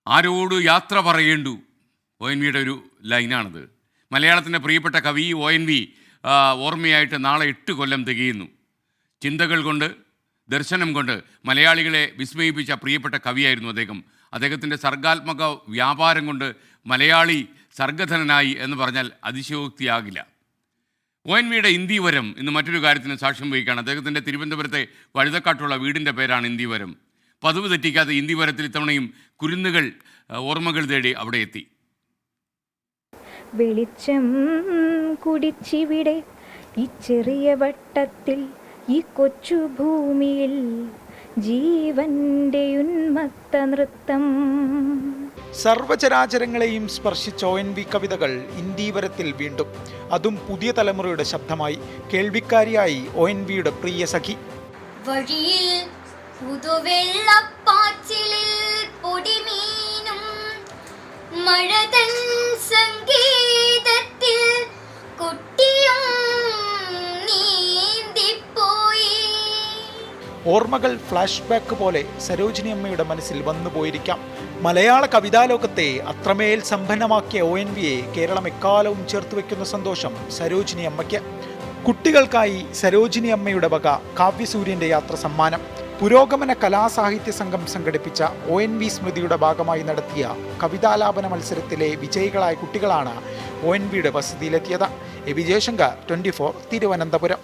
ആരോട് യാത്ര പറയേണ്ടു ONVയുടെ ഒരു ലൈനാണത്. മലയാളത്തിൻ്റെ പ്രിയപ്പെട്ട കവി ONV ഓർമ്മയായിട്ട് നാളെ 8 കൊല്ലം തികയുന്നു. ചിന്തകൾ കൊണ്ട്, ദർശനം കൊണ്ട് മലയാളികളെ വിസ്മയിപ്പിച്ച പ്രിയപ്പെട്ട കവിയായിരുന്നു അദ്ദേഹം. അദ്ദേഹത്തിൻ്റെ സർഗാത്മക വ്യാപാരം കൊണ്ട് മലയാളി സർഗധനനായി എന്ന് പറഞ്ഞാൽ അതിശയോക്തിയാകില്ല. ONVയുടെ ഇന്ദിവരം ഇന്ന് മറ്റൊരു കാര്യത്തിന് സാക്ഷ്യം വഹിക്കുകയാണ്. അദ്ദേഹത്തിൻ്റെ തിരുവനന്തപുരത്തെ വഴുതക്കാട്ടുള്ള വീടിൻ്റെ പേരാണ് ഇന്ദിവരം. പതിവ് തെറ്റിക്കാതെ ഇന്ദിവരത്തിൽ ഇത്തവണയും കുരുന്നുകൾ ഓർമ്മകൾ തേടി അവിടെ എത്തി. വെളിച്ചം കുടിച്ചിവിടെ ഈ ചെറിയ വട്ടത്തിൽ ഈ കൊച്ചു ഭൂമിയിൽ ജീവന്റെ ഉന്മത്ത നൃത്തം. സർവചരാചരങ്ങളെയും സ്പർശിച്ച ONV കവിതകൾ ഇന്ദീവരത്തിൽ വീണ്ടും, അതും പുതിയ തലമുറയുടെ ശബ്ദമായി, കേൾവിക്കാരിയായി ONVയുടെ പ്രിയ സഖി. വഴിയിൽ പുതുവെള്ളപ്പാച്ചിലിൽ പൊടിമീനും മഴതൻ സംഗീതത്തിൽ കുട്ടിയും നീന്തിപ്പോയി. ഓർമ്മകൾ ഫ്ലാഷ് ബാക്ക് പോലെ സരോജിനി അമ്മയുടെ മനസ്സിൽ വന്നുപോയിരിക്കാം. മലയാള കവിതാലോകത്തെ അത്രമേൽ സമ്പന്നമാക്കിയ ONVയെ കേരളം എക്കാലവും ചേർത്ത് വയ്ക്കുന്ന സന്തോഷം സരോജിനി അമ്മയ്ക്ക്. കുട്ടികൾക്കായി സരോജിനി അമ്മയുടെ വക കാവ്യസൂര്യൻ്റെ യാത്ര സമ്മാനം. പുരോഗമന കലാസാഹിത്യ സംഘം സംഘടിപ്പിച്ച ONV സ്മൃതിയുടെ ഭാഗമായി നടത്തിയ കവിതാലാപന മത്സരത്തിലെ വിജയികളായ കുട്ടികളാണ് ONVയുടെ വസതിയിലെത്തിയത്. വിജയശങ്കർ, 24, തിരുവനന്തപുരം.